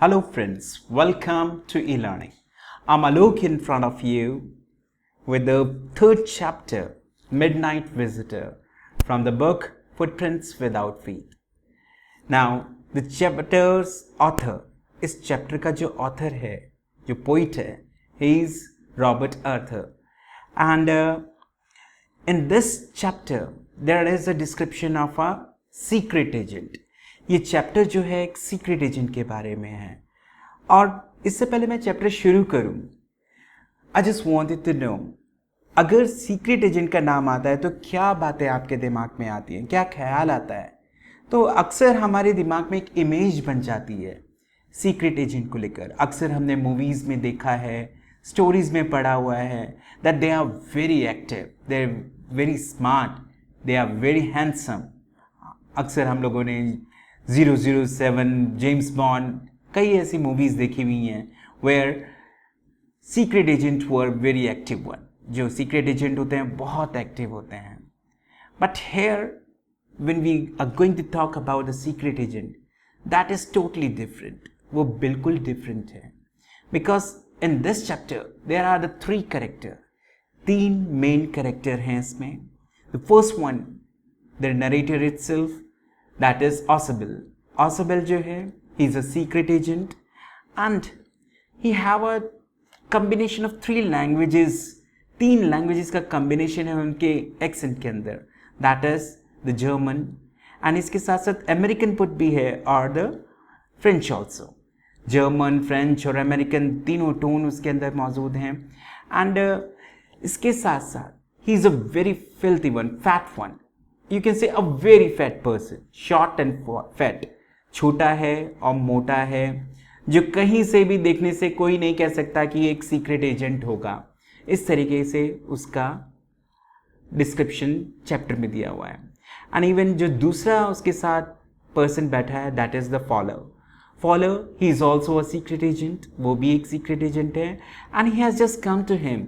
Hello friends, welcome to e-learning. I'm Alok in front of you with the third chapter, Midnight Visitor, from the book Footprints Without Feet. Now, the chapter's author, इस chapter का जो author है, जो poet है, he is Robert Arthur. And in this chapter, there is a description of a secret agent. ये chapter जो है एक सीक्रेट एजेंट के बारे में है और इससे पहले मैं चैप्टर शुरू करूं, I just wanted to know, अगर सीक्रेट एजेंट का नाम आता है तो क्या बातें आपके दिमाग में आती हैं, क्या ख्याल आता है? तो अक्सर हमारे दिमाग में एक इमेज बन जाती है सीक्रेट एजेंट को लेकर. अक्सर हमने मूवीज़ में देखा है, स्टोरीज में पढ़ा हुआ है that they are very active, they are very smart, they are very handsome. अक्सर हम लोगों ने 007, जेम्स बॉन्ड, कई ऐसी मूवीज़ देखी हुई हैं where secret agent were very active one. जो सीक्रेट एजेंट होते हैं बहुत एक्टिव होते हैं. But here when we are going to talk about the secret agent, that is totally different. वो बिल्कुल डिफरेंट है because in this chapter there are the three character. तीन मेन कैरेक्टर हैं इसमें. The first one, the narrator itself, that is Ausable. Ausable जो है, he is a secret agent and he have a combination of 3 languages. 3 languages का combination है उनके accent के अंदर, that is the German, and इसके साथ साथ American put भी है और the French also. German, French और American तीनों टोन उसके अंदर मौजूद हैं. and इसके साथ साथ he is a very filthy one, fat one. You can say a very fat person, short and fat. छोटा है और मोटा है, जो कहीं से भी देखने से कोई नहीं कह सकता कि एक सीक्रेट एजेंट होगा. इस तरीके से उसका डिस्क्रिप्शन चैप्टर में दिया हुआ है. एंड इवन जो दूसरा उसके साथ पर्सन बैठा है, that is the follower. Follower, he is also a secret agent. वो भी एक सीक्रेट एजेंट है and he has just come to him.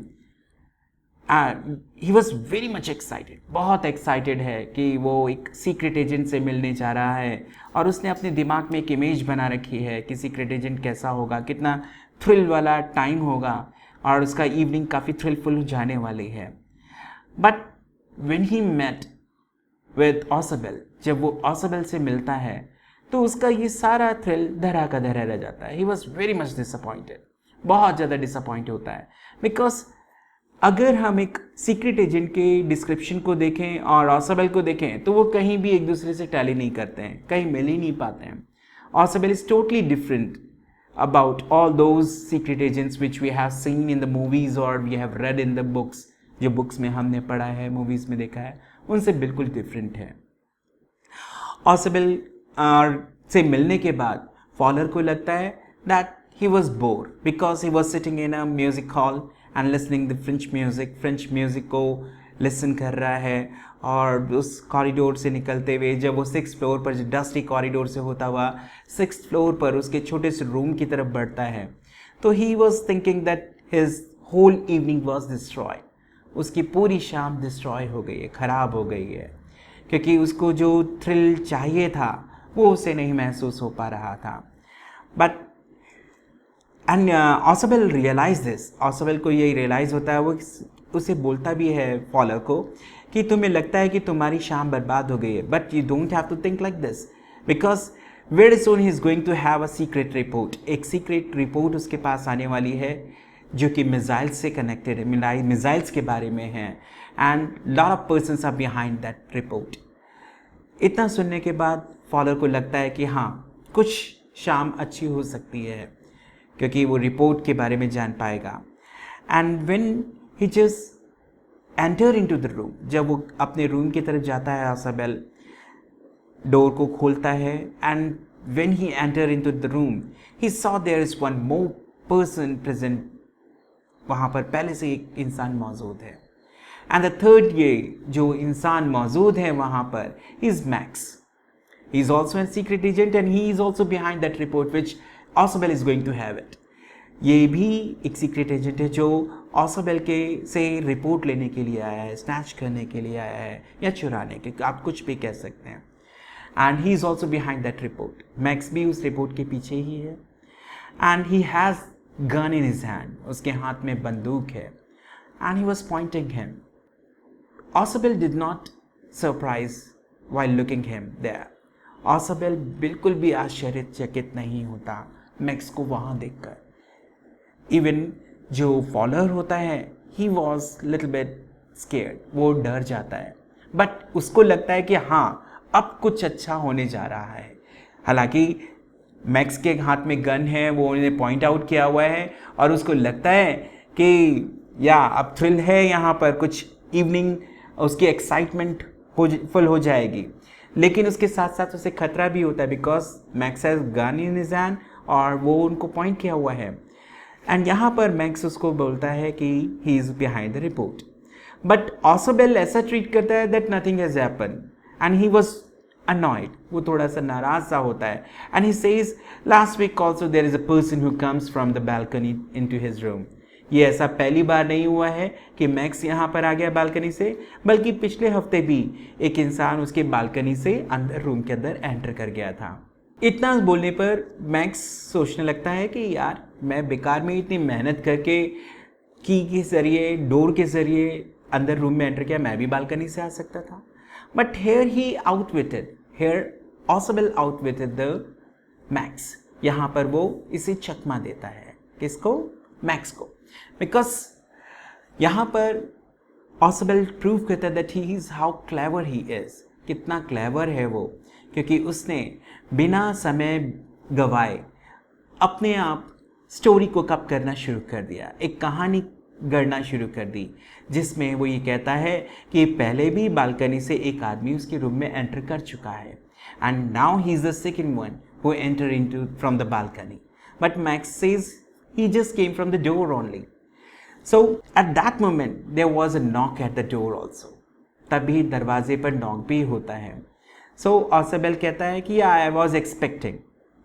He was very much excited. बहुत एक्साइटेड है कि वो एक सीक्रेट एजेंट से मिलने जा रहा है और उसने अपने दिमाग में एक इमेज बना रखी है कि सीक्रेट एजेंट कैसा होगा, कितना थ्रिल वाला टाइम होगा और उसका इवनिंग काफ़ी थ्रिलफुल जाने वाली है. But when he met with Osbel, जब वो ऑसबेल से मिलता है तो उसका ये सारा थ्रिल धरा का धरा रह जाता है. ही वॉज वेरी मच डिसअपॉइंटेड. बहुत ज़्यादा डिसअपॉइंट होता है बिकॉज अगर हम एक सीक्रेट एजेंट के डिस्क्रिप्शन को देखें और ऑसबेल को देखें तो वो कहीं भी एक दूसरे से टैली नहीं करते हैं, कहीं मिल ही नहीं पाते हैं. Osbel is totally different about all those secret agents which we have seen in the movies और we have read in the books. जो बुक्स में हमने पढ़ा है, मूवीज में देखा है, उनसे बिल्कुल डिफरेंट है. ऑसबेल से मिलने के बाद फॉलोअर को लगता है that he was bore because he was sitting in a music hall and listening the French music को लिसन कर रहा है. और उस कॉरिडोर से निकलते हुए जब वो 6th फ्लोर पर, डस्टी कॉरिडोर से होता हुआ 6th फ्लोर पर उसके छोटे से रूम की तरफ बढ़ता है तो he was thinking that his whole evening was destroy. उसकी पूरी शाम डिस्ट्रॉय हो गई है, ख़राब हो गई है, क्योंकि उसको जो थ्रिल चाहिए था वो उसे नहीं महसूस हो पा रहा था. But and Osbel realise this. Osbel को ये रियलाइज़ होता है, वो उसे बोलता भी है फॉलोअर को कि तुम्हें लगता है कि तुम्हारी शाम बर्बाद हो गई है, but you don't have to think like this because very soon he is going to have a secret report. एक सीक्रेट रिपोर्ट उसके पास आने वाली है जो कि मिसाइल्स से कनेक्टेड है, मिसाइल्स के बारे में है and lot of persons are behind that report. इतना सुनने के बाद फॉलोअर को लगता है कि हाँ, कुछ शाम अच्छी हो सकती है क्योंकि वो रिपोर्ट के बारे में जान पाएगा. And when he just enter into the room, जब वो अपने रूम की तरफ जाता है, ऑसबेल डोर को खोलता है and when he enter into the room he saw there is one more person present. वहाँ पर पहले से एक इंसान मौजूद है एंड द थर्ड, ये जो इंसान मौजूद है वहाँ पर, is Max. He is also an secret agent and he is also behind that report which Osbel is going to have it. ये भी एक सीक्रेट एजेंट है जो ऑसबेल के से रिपोर्ट लेने के लिए आया है, स्नैच करने के लिए आया है या चुराने के, आप कुछ भी कह सकते हैं. And he is also behind that report. Max भी उस रिपोर्ट के पीछे ही है. and he has gun in his hand. उसके हाथ में बंदूक है, and he was pointing him. Ausubel did not surprise while looking him there. Ausubel बिल्कुल भी आश्चर्यचकित नहीं होता मैक्स को वहाँ देखकर. Even जो फॉलोअर होता है, he was little bit scared. वो डर जाता है, बट उसको लगता है कि हाँ अब कुछ अच्छा होने जा रहा है. हालांकि मैक्स के हाथ में गन है, वो उन्हें पॉइंट आउट किया हुआ है और उसको लगता है कि या अब थ्रिल है यहाँ पर, कुछ इवनिंग उसकी एक्साइटमेंट फुल हो जाएगी. लेकिन उसके साथ साथ उसे खतरा भी होता है because max has gun in his hand और वो उनको पॉइंट किया हुआ है. एंड यहाँ पर मैक्स उसको बोलता है कि he is behind the report, but Osbel ऐसा ट्रीट करता है that nothing has happen and he was annoyed. वो थोड़ा सा नाराज सा होता है. And he says last week also there is a person who comes from the balcony into his room. ये ऐसा पहली बार नहीं हुआ है कि मैक्स यहाँ पर आ गया बालकनी से, बल्कि पिछले हफ्ते भी एक इंसान उसके बालकनी से अंदर रूम के अंदर एंटर कर गया था. इतना बोलने पर मैक्स सोचने लगता है कि यार मैं बेकार में इतनी मेहनत करके की के ज़रिए, डोर के ज़रिए अंदर रूम में एंटर किया, मैं भी बालकनी से आ सकता था. But here he outwitted, here Ausubel outwitted the Max. यहाँ पर वो इसे चकमा देता है. किसको? मैक्स को. Because यहाँ पर Ausubel प्रूव करता है that he is how clever he is. कितना क्लेवर है वो, क्योंकि उसने बिना समय गवाए अपने आप स्टोरी को कप करना शुरू कर दिया, एक कहानी गढ़ना शुरू कर दी, जिसमें वो ये कहता है कि पहले भी बालकनी से एक आदमी उसके रूम में एंटर कर चुका है and now he is the second one who enter into from the balcony, but Max says he just came from the door only. So at that moment there was a knock at the door also. तभी दरवाजे पर knock भी होता है. सो ऑसोबेल कहता है कि I was expecting.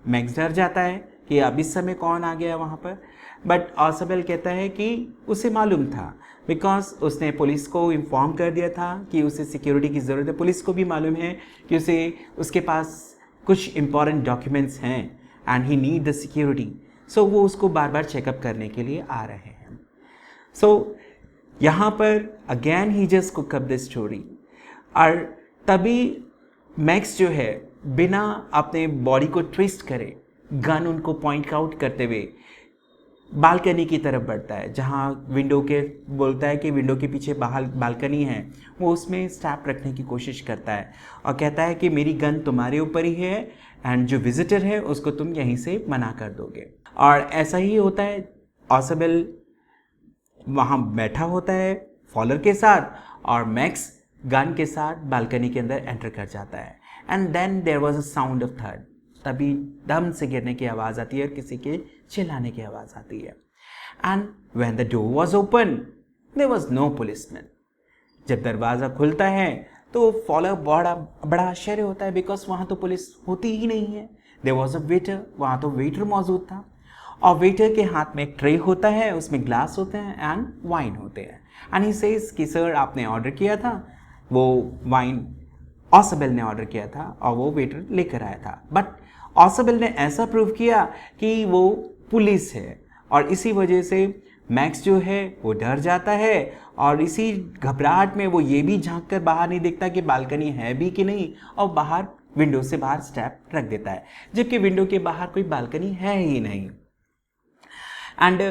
Max डर जाता है कि अब इस समय कौन आ गया वहाँ पर, बट ऑसोबेल कहता है कि उसे मालूम था बिकॉज उसने पुलिस को इन्फॉर्म कर दिया था कि उसे सिक्योरिटी की ज़रूरत है. पुलिस को भी मालूम है कि उसके पास कुछ इंपॉर्टेंट डॉक्यूमेंट्स हैं and he need the security. So वो उसको बार बार चेकअप करने के लिए आ रहे हैं. सो यहाँ पर again he just cook up the story. और तभी मैक्स जो है बिना अपने बॉडी को ट्विस्ट करे, गन उनको पॉइंट आउट करते हुए बालकनी की तरफ बढ़ता है, जहाँ विंडो के बोलता है कि विंडो के पीछे बाहर बालकनी है. वो उसमें स्टैप रखने की कोशिश करता है और कहता है कि मेरी गन तुम्हारे ऊपर ही है एंड जो विजिटर है उसको तुम यहीं से मना कर दोगे. और ऐसा ही होता है. ऑसोबेल वहाँ बैठा होता है फॉलोअर के साथ और मैक्स गन के साथ बालकनी के अंदर एंटर कर जाता है. And then there was a sound of third. तभी दम से गिरने की आवाज़ आती है और किसी के चिल्लाने की आवाज़ आती है. And when the door was open there was no policeman. जब दरवाज़ा खुलता है तो फॉलो बड़ा आश्चर्य होता है बिकॉज वहाँ तो पुलिस होती ही नहीं है. There was a waiter. वहाँ तो वेटर मौजूद था और वेटर के हाथ में एक ट्रे होता है, उसमें ग्लास होते हैं एंड वाइन होते हैं. एंड ही सेज कि सर आपने ऑर्डर किया था, वो वाइन ऑसोबेल ने ऑर्डर किया था और वो वेटर लेकर आया था. बट ऑसोबेल ने ऐसा प्रूव किया कि वो पुलिस है और इसी वजह से मैक्स जो है वो डर जाता है और इसी घबराहट में वो ये भी झांक कर बाहर नहीं देखता कि बालकनी है भी कि नहीं और बाहर विंडो से बाहर स्टेप रख देता है, जबकि विंडो के बाहर कोई बालकनी है ही नहीं. एंड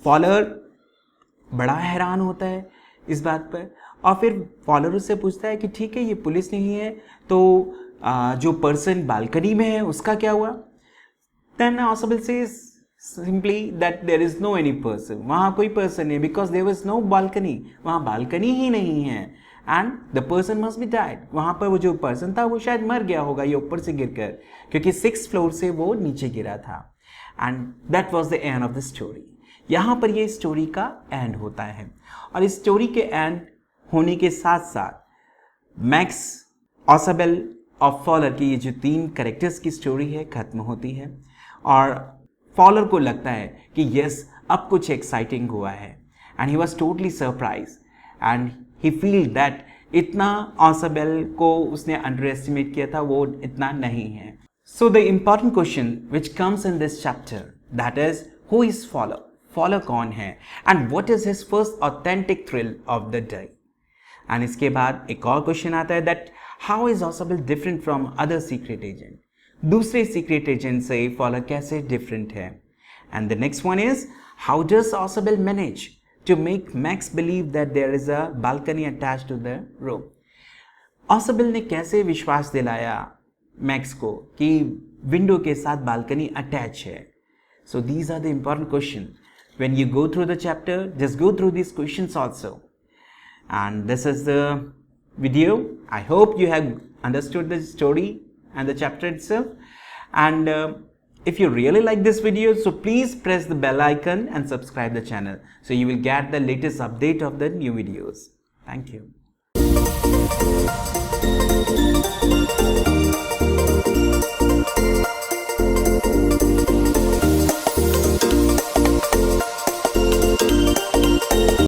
फॉलोअर बड़ा हैरान होता है इस बात पर और फिर फॉलोअर उससे पूछता है कि ठीक है ये पुलिस नहीं है तो जो पर्सन बालकनी में है उसका क्या हुआ. Then Osbel says simply that there is no any person. वहाँ कोई पर्सन नहीं because there was no balcony. वहाँ बालकनी ही नहीं है and the person must be died. वहाँ पर वो जो पर्सन था वो शायद मर गया होगा ये ऊपर से गिरकर, क्योंकि 6th फ्लोर से वो नीचे गिरा था. And that was the end of the story. यहाँ पर ये स्टोरी का एंड होता है और इस स्टोरी के एंड होने के साथ साथ मैक्स, ऑसोबेल और फॉलोअर की ये जो 3 कैरेक्टर्स की स्टोरी है खत्म होती है और फॉलोअर को लगता है कि यस अब कुछ एक्साइटिंग हुआ है and he was totally surprise and he feel that इतना ऑसोबेल को उसने अंडर एस्टिमेट किया था वो इतना नहीं है. So the important question which comes in this chapter That is, who is Fowler? Fowler कौन है? And what is his first authentic thrill of the day? And इसके बाद एक और क्वेश्चन आता है that how is Ausable different from other secret agent? दूसरे secret agent से Fowler कैसे different है? And the next one is, how does Ausable manage to make Max believe that there is a balcony attached to the room? Ausable ने कैसे विश्वास दिलाया max को कि विंडो के साथ बालकनी अटैच है? So these are the important questions. When you go through the chapter, just go through these questions also. And this is the video. I hope you have understood the story and the chapter itself. And if you really like this video, so please press the bell icon and subscribe the channel, so you will get the latest update of the new videos. Thank you.